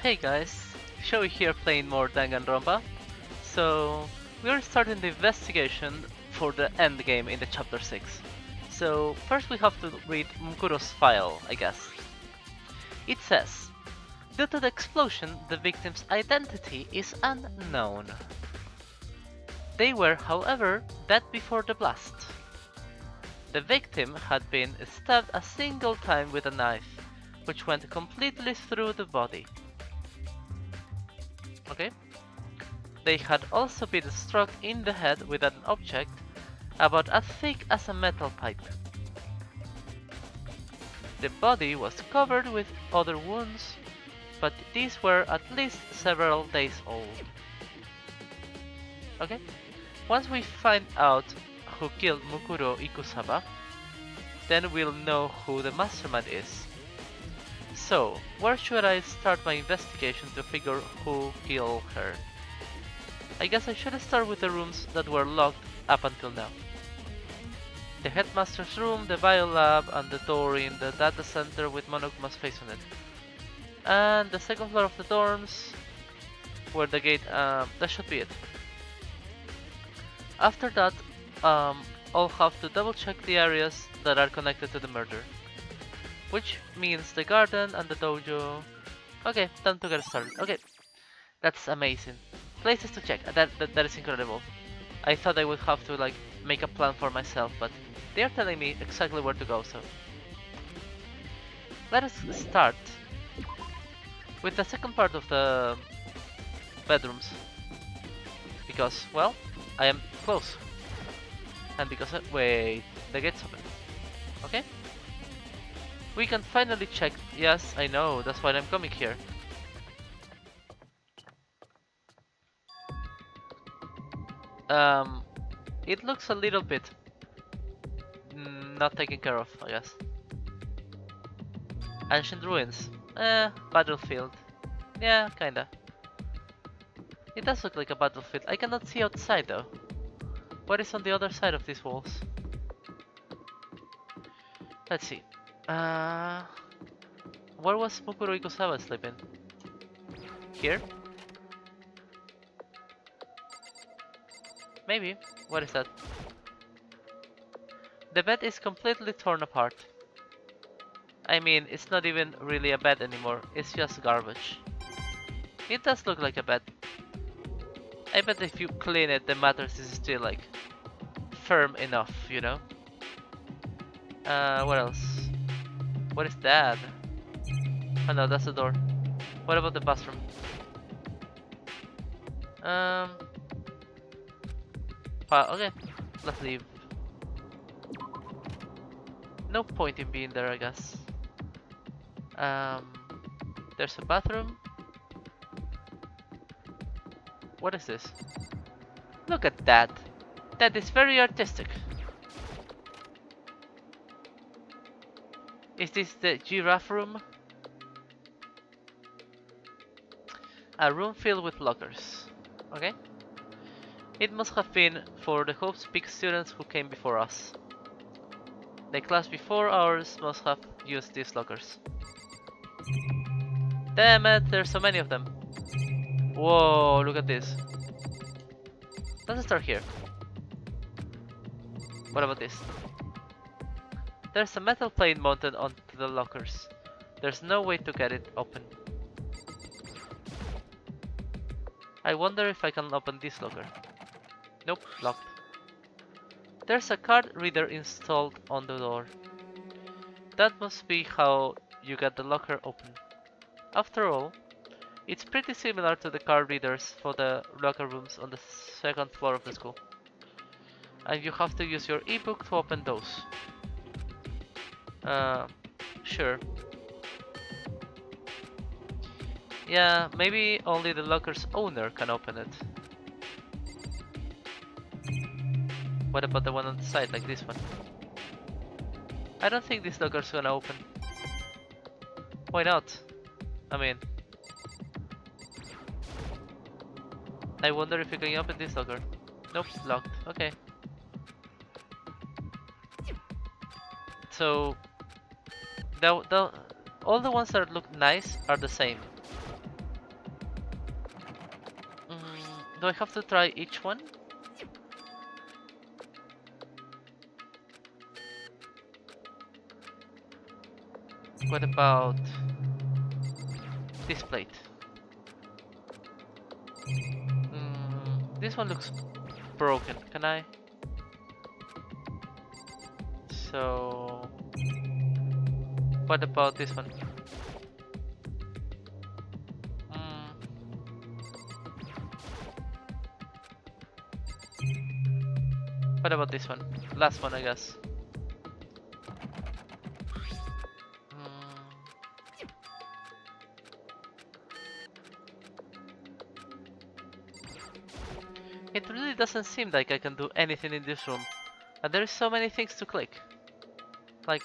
Hey guys, Showy here playing more Danganronpa. So, we're starting the investigation for the end game in the chapter 6. So, first we have to read Mukuro's file, I guess. It says, due to the explosion, the victim's identity is unknown. They were, however, dead before the blast. The victim had been stabbed a single time with a knife, which went completely through the body. Okay? They had also been struck in the head with an object about as thick as a metal pipe. The body was covered with other wounds, but these were at least several days old. Okay? Once we find out who killed Mukuro Ikusaba, then we'll know who the mastermind is. So, where should I start my investigation to figure who killed her? I guess I should start with the rooms that were locked up until now. The headmaster's room, the biolab, and the door in the data center with Monokuma's face on it. And the second floor of the dorms, where the gate, that should be it. After that, I'll have to double check the areas that are connected to the murder. Which means the garden and the dojo. Okay, time to get started. Okay, that's amazing. Places to check, that is incredible. I thought I would have to like make a plan for myself, but they are telling me exactly where to go, so let us start with the second part of the bedrooms. Because, well, I am close. And because, wait, the gate's open. Okay? We can finally check. Yes, I know, that's why I'm coming here. Um, it looks a little bit not taken care of, I guess. Ancient ruins. Battlefield. Yeah, kinda. It does look like a battlefield. I cannot see outside though. What is on the other side of these walls? Let's see. Where was Mukuro Ikusawa sleeping? Here? Maybe. What is that? The bed is completely torn apart. I mean, it's not even really a bed anymore. It's just garbage. It does look like a bed. I bet if you clean it, the mattress is still like firm enough, you know? What else? What is that? Oh no, that's the door. What about the bathroom? Um. Okay, let's leave. No point in being there, I guess. Um. There's a bathroom. What is this? Look at that. That is very artistic. Is this the giraffe room? A room filled with lockers. Okay. It must have been for the Hope's Peak students who came before us. The class before ours must have used these lockers. Damn it, there's so many of them. Whoa, look at this. Let's start here. What about this? There's a metal plate mounted onto the lockers. There's no way to get it open. I wonder if I can open this locker. Nope, locked. There's a card reader installed on the door. That must be how you get the locker open. After all, it's pretty similar to the card readers for the locker rooms on the second floor of the school. And you have to use your ebook to open those. Sure. Yeah, maybe only the locker's owner can open it. What about the one on the side, like this one? I don't think this locker's gonna open. Why not? I mean, I wonder if you can open this locker. Nope, locked. Okay. So, all the ones that look nice are the same. Do I have to try each one? What about this plate? This one looks broken. Can I? So, what about this one? Mm, what about this one? Last one, I guess. It really doesn't seem like I can do anything in this room. And there is so many things to click. Like,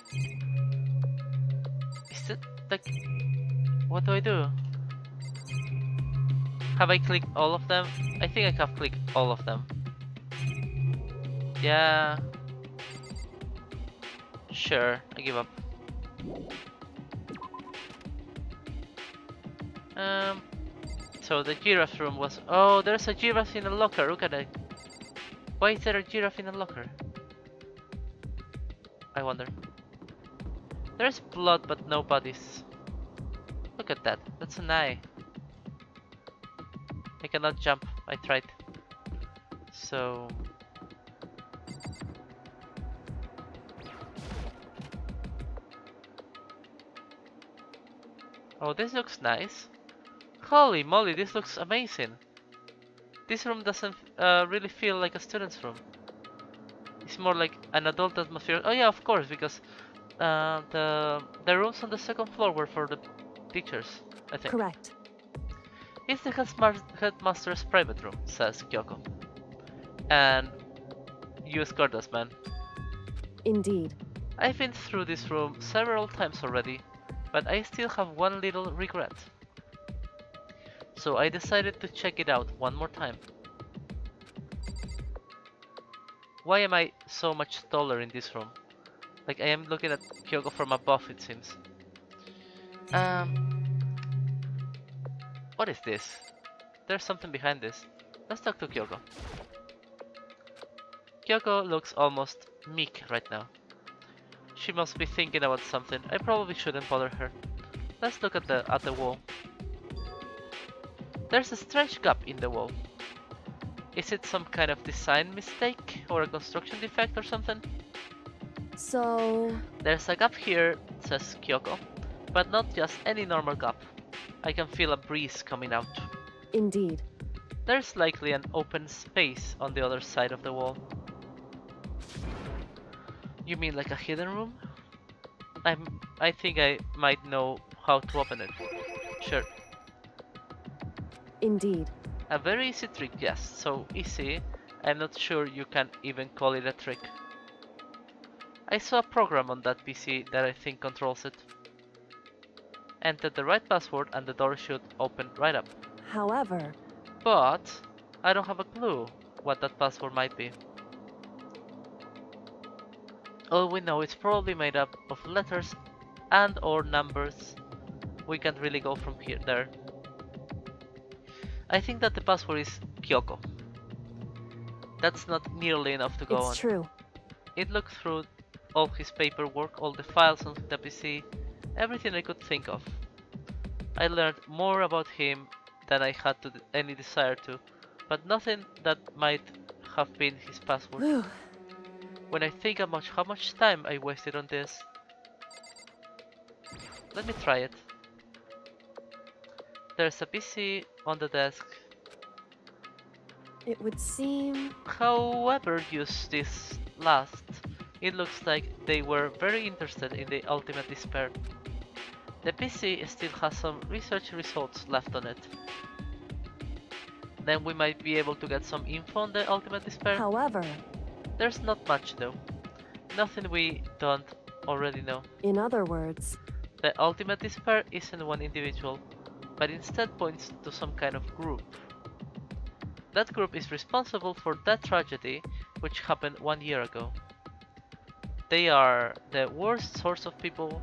is it like, what do I do? Have I clicked all of them? I think I have clicked all of them. Yeah. Sure, I give up. Um, so the giraffe room was... Oh, there's a giraffe in a locker, look at it. Why is there a giraffe in a locker? I wonder. There's blood but no bodies. Look at that, that's an eye. I cannot jump, I tried. So... Oh, this looks nice. Holy moly, this looks amazing. This room doesn't really feel like a student's room. It's more like an adult atmosphere. Oh yeah, of course, because the rooms on the second floor were for the teachers, I think. Correct. It's the headmaster's private room, says Kyoko. And you scared us, man. Indeed. I've been through this room several times already, but I still have one little regret. So I decided to check it out one more time. Why am I so much taller in this room? Like I am looking at Kyoko from above, it seems. What is this? There's something behind this. Let's talk to Kyoko. Kyoko looks almost meek right now. She must be thinking about something. I probably shouldn't bother her. Let's look at the wall. There's a strange gap in the wall. Is it some kind of design mistake or a construction defect or something? So... There's a gap here, says Kyoko, but not just any normal gap. I can feel a breeze coming out. Indeed. There's likely an open space on the other side of the wall. You mean like a hidden room? I think I might know how to open it. Sure. Indeed. A very easy trick, yes. So easy, I'm not sure you can even call it a trick. I saw a program on that PC that I think controls it. Enter the right password and the door should open right up. However... But I don't have a clue what that password might be. All we know is probably made up of letters and or numbers. We can't really go from here there. I think that the password is Kyoko. That's not nearly enough to go on. It's true. It looked through all his paperwork, all the files on the PC, everything I could think of. I learned more about him than I had any desire to, but nothing that might have been his password. Whew. When I think about how much time I wasted on this... Let me try it. There's a PC on the desk. It would seem... Whoever used this last, it looks like they were very interested in the ultimate despair. The PC still has some research results left on it. Then we might be able to get some info on the ultimate despair. However... There's not much though. Nothing we don't already know. In other words... The ultimate despair isn't one individual, but instead points to some kind of group. That group is responsible for that tragedy which happened 1 year ago. They are the worst source of people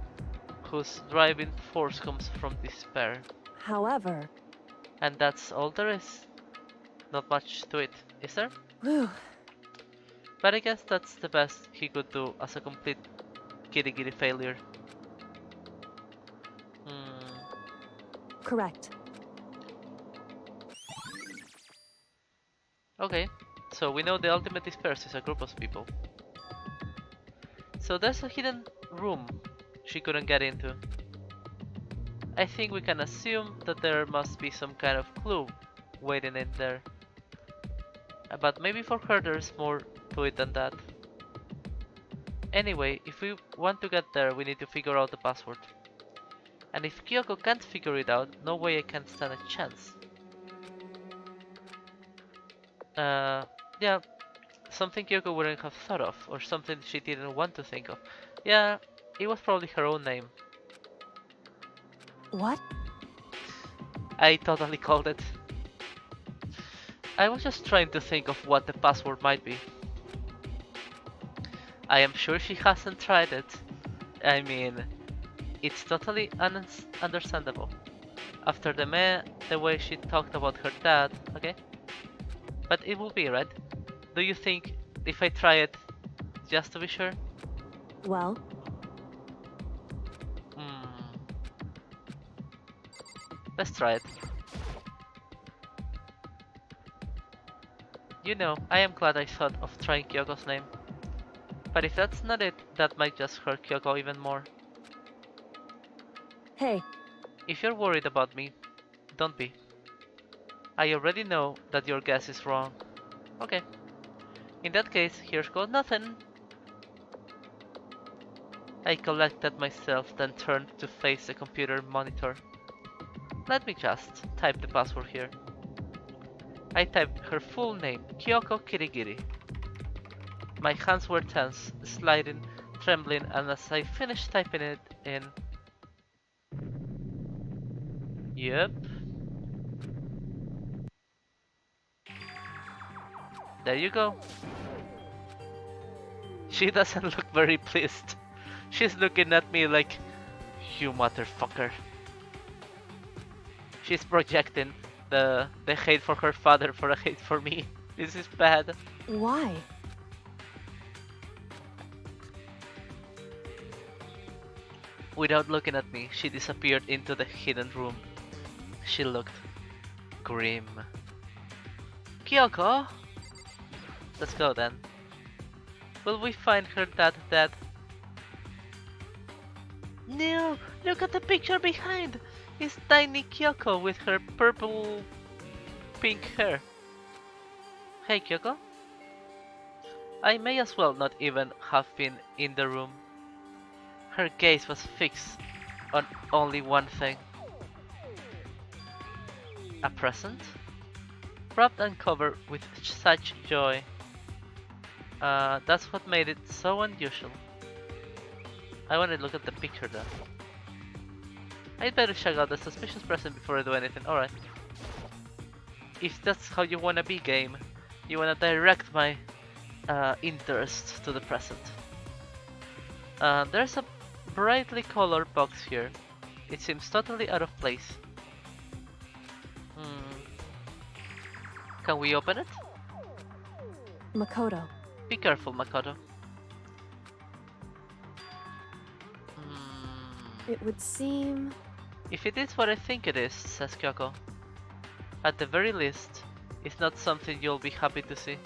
whose driving force comes from despair. However... And that's all there is. Not much to it, is there? Whew. But I guess that's the best he could do as a complete giddy giddy failure. Correct. Okay, so we know the ultimate disperse is a group of people. So there's a hidden room she couldn't get into. I think we can assume that there must be some kind of clue waiting in there. But maybe for her there's more to it than that. Anyway, if we want to get there, we need to figure out the password. And if Kyoko can't figure it out, no way I can stand a chance. Yeah, something Kyoko wouldn't have thought of, or something she didn't want to think of. Yeah, it was probably her own name. What? I totally called it. I was just trying to think of what the password might be. I am sure she hasn't tried it. I mean, it's totally understandable. After the way she talked about her dad, okay? But it will be, right? Do you think if I try it, just to be sure? Well, Let's try it. You know, I am glad I thought of trying Kyoko's name. But if that's not it, that might just hurt Kyoko even more. hey, If you're worried about me, don't be. I already know that your guess is wrong. Okay. In that case, here's goes nothing. I collected myself, then turned to face the computer monitor. Let me just type the password here. I typed her full name, Kyoko Kirigiri. My hands were tense, sliding, trembling, and as I finished typing it in... Yep. There you go. She doesn't look very pleased. She's looking at me like, you motherfucker. She's projecting the hate for her father for a hate for me. This is bad. why? Without looking at me, she disappeared into the hidden room. She looked grim. Kyoko? Let's go then. Will we find her dad dead? No! Look at the picture behind! It's tiny Kyoko with her purple pink hair. Hey Kyoko? I may as well not even have been in the room. Her gaze was fixed on only one thing. A present? Wrapped and covered with such joy. That's what made it so unusual. I want to look at the picture though. I'd better check out the suspicious present before I do anything. Alright. If that's how you wanna be, game, you wanna direct my interest to the present. There's a brightly colored box here. It seems totally out of place. Can we open it? Makoto. Be careful, Makoto. It would seem... If it is what I think it is, says Kyoko, at the very least, it's not something you'll be happy to see.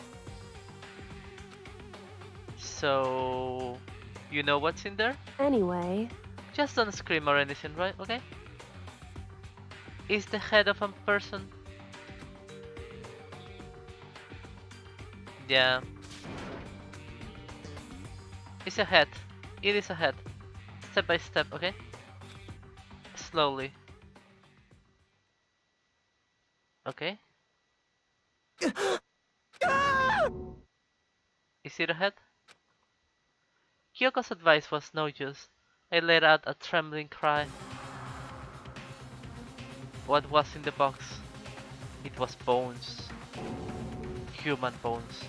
So... you know what's in there? Anyway, Just don't scream or anything, right? Okay? Is the head of a person? Yeah. It's a head. It is a head. Step by step, okay? Slowly. Okay. Is it a head? Kyoko's advice was no use. I let out a trembling cry. What was in the box? It was bones. Human bones.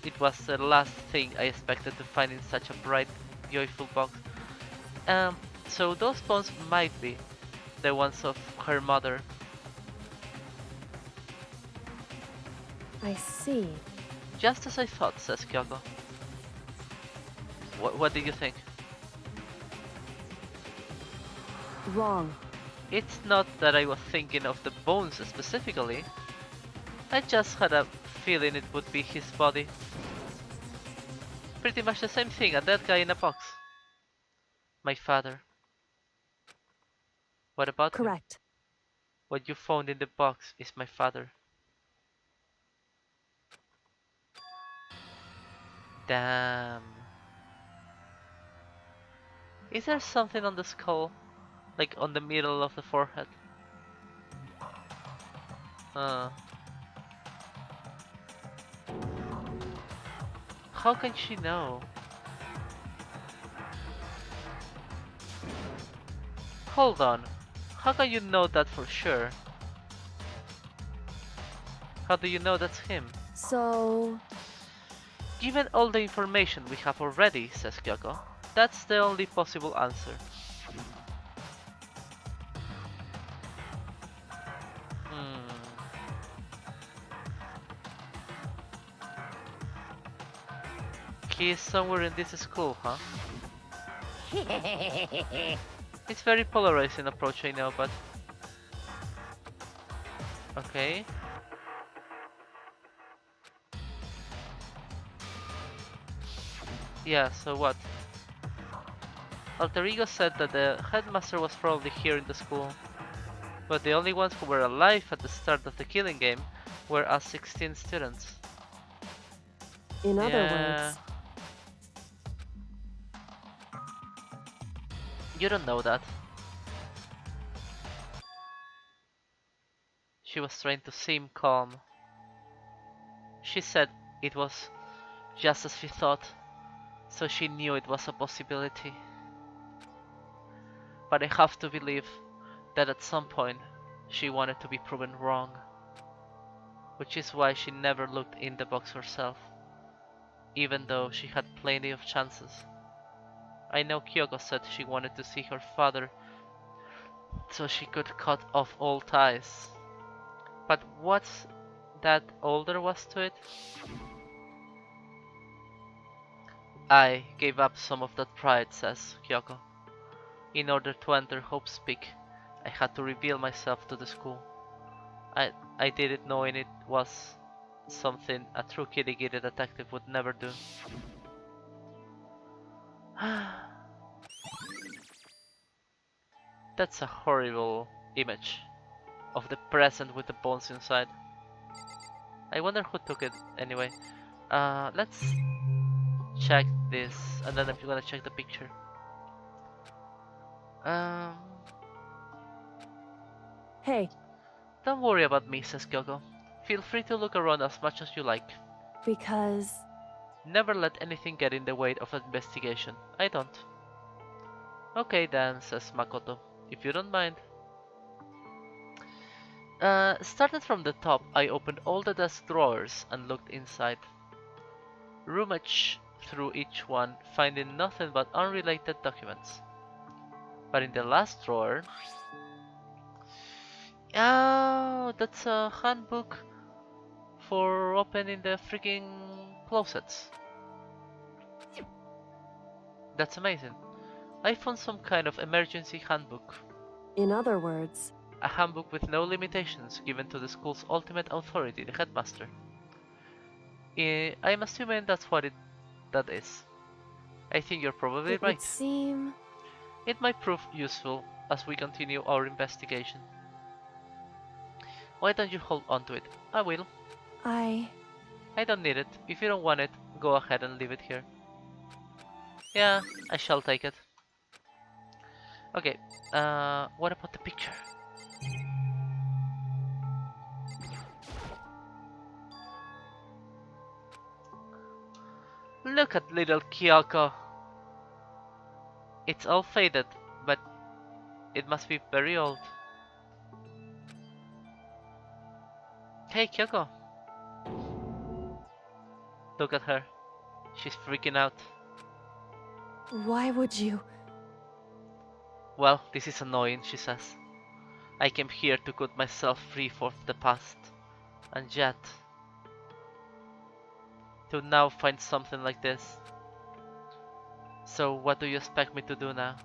It was the last thing I expected to find in such a bright, joyful box. So those bones might be the ones of her mother. I see. Just as I thought, says Kyoko. What did you think? Wrong. It's not that I was thinking of the bones specifically. I just had a feeling it would be his body. Pretty much the same thing, a dead guy in a box. My father. What about him? Correct. What you found in the box is my father. Damn. Is there something on the skull? Like on the middle of the forehead? Uh, how can she know? Hold on. How can you know that for sure? How do you know that's him? So, Given all the information we have already, says Kyoko, that's the only possible answer. Hmm. He is somewhere in this school, huh? It's very polarizing approach, I know, but... Okay. Yeah, so what? Alter Ego said that the headmaster was probably here in the school, but the only ones who were alive at the start of the killing game were us 16 students. in other Yeah, words, you don't know that. She was trying to seem calm. She said it was just as she thought, so she knew it was a possibility. But I have to believe that at some point she wanted to be proven wrong, which is why she never looked in the box herself, even though she had plenty of chances. I know Kyoko said she wanted to see her father so she could cut off all ties. But what's that all there was to it? I gave up some of that pride, says Kyoko. In order to enter Hope's Peak, I had to reveal myself to the school. I did it knowing it was something a true kitty-kitty detective would never do. That's a horrible image of the present with the bones inside. I wonder who took it anyway. Let's check this and then I'm gonna check the picture. Um, hey, don't worry about me, says Kyoko. Feel free to look around as much as you like. because Never let anything get in the way of an investigation. I don't. Okay then, says Makoto, if you don't mind. Started from the top, I opened all the desk drawers and looked inside. Rummaged through each one, finding nothing but unrelated documents. But in the last drawer... Oh, that's a handbook for opening the freaking closets. That's amazing. I found some kind of emergency handbook. in other words, A handbook with no limitations given to the school's ultimate authority, the headmaster. I'm assuming that's what that is. I think you're probably it would right. seem It might prove useful as we continue our investigation. Why don't you hold on to it? I will. I I don't need it. If you don't want it, go ahead and leave it here. Yeah, I shall take it. Okay, what about the picture? Look at little Kyoko. It's all faded, but it must be very old. Hey Kyoko, look at her. She's freaking out. why would you? Well, this is annoying, she says. I came here to cut myself free from the past. And yet... to now find something like this. So what do you expect me to do now?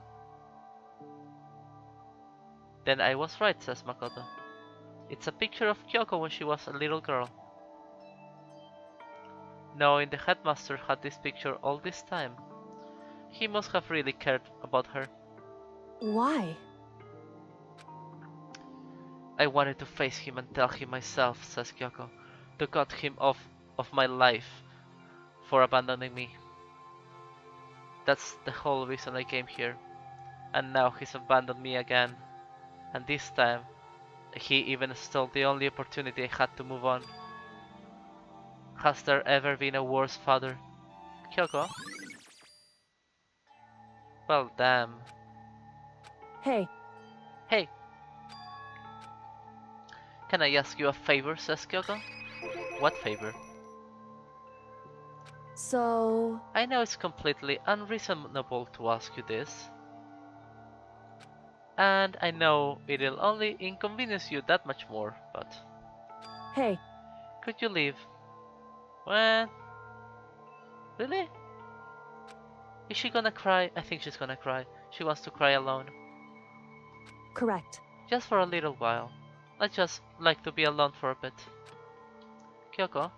Then I was right, says Makoto. It's a picture of Kyoko when she was a little girl. Knowing the headmaster had this picture all this time, he must have really cared about her. Why? I wanted to face him and tell him myself, says Kyoko, to cut him off of my life for abandoning me. That's the whole reason I came here. And now he's abandoned me again. And this time, he even stole the only opportunity I had to move on. Has there ever been a worse father? Kyoko? Well, damn. Hey, Hey, can I ask you a favor, says Kyoko? What favor? so... I know it's completely unreasonable to ask you this. And I know it'll only inconvenience you that much more, but... Hey, Could you leave? What? Really? Is she gonna cry? I think she's gonna cry. She wants to cry alone. correct. Just for a little while. I just like to be alone for a bit. Kyoko?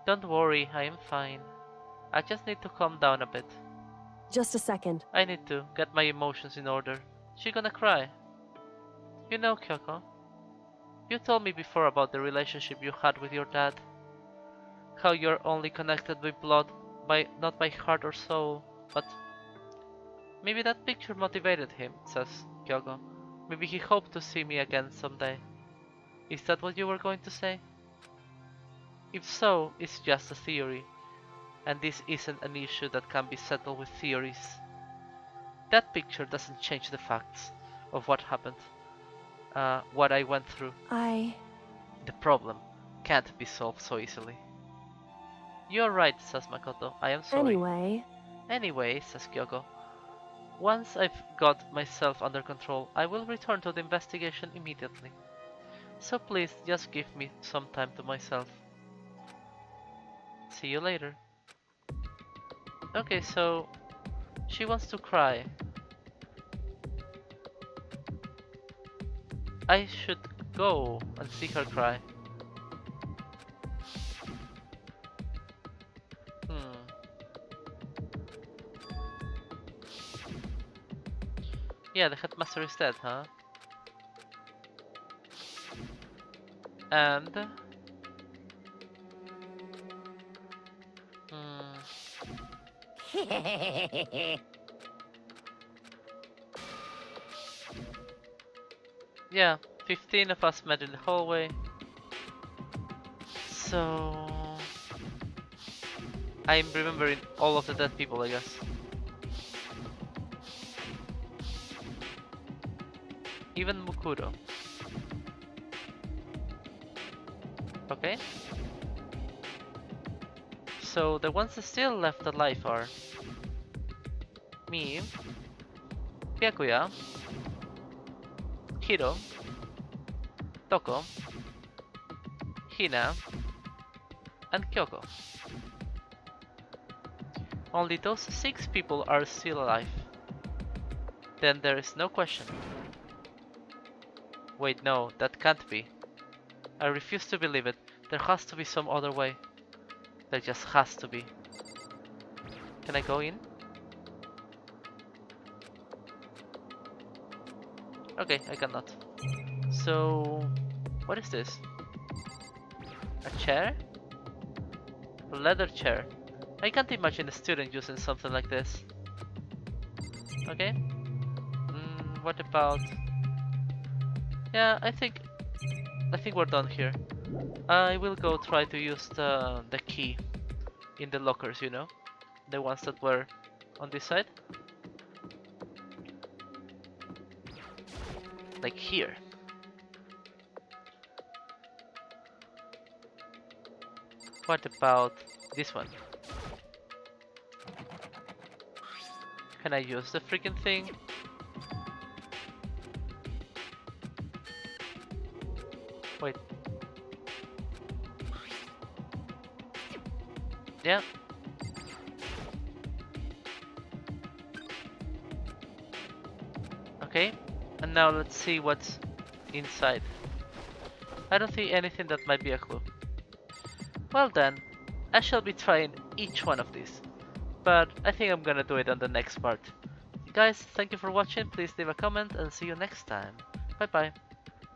Don't worry, I am fine. I just need to calm down a bit. Just a second. I need to get my emotions in order. She gonna cry. You know, Kyoko, you told me before about the relationship you had with your dad. How you're only connected by blood, not by heart or soul, but maybe that picture motivated him, says Kyoko. Maybe he hoped to see me again someday. Is that what you were going to say? If so, it's just a theory, and this isn't an issue that can be settled with theories. That picture doesn't change the facts of what happened, what I went through. The problem can't be solved so easily. You're right, says Makoto. I am sorry. Anyway, says Kyoko, once I've got myself under control, I will return to the investigation immediately. So please, just give me some time to myself. See you later. Okay, so she wants to cry. I should go and see her cry. Yeah, the headmaster is dead, huh? And... yeah, 15 of us met in the hallway. So... I'm remembering all of the dead people, I guess. Even Mukuro. Okay. So the ones still left alive are me, Byakuya, Hiro, Toko, Hina, and Kyoko. Only those 6 people are still alive. Then there is no question. Wait, no, that can't be. I refuse to believe it. There has to be some other way. There just has to be. Can I go in? Okay, I cannot. So... what is this? A chair? A leather chair. I can't imagine a student using something like this. Okay. What about... yeah, I think we're done here. I will go try to use the key in the lockers, you know? The ones that were on this side. Like here. What about this one? Can I use the freaking thing? Wait. Yeah. Okay, and now let's see what's inside. I don't see anything that might be a clue. Well then, I shall be trying each one of these, but I think I'm gonna do it on the next part. Guys, thank you for watching, please leave a comment and see you next time. Bye bye.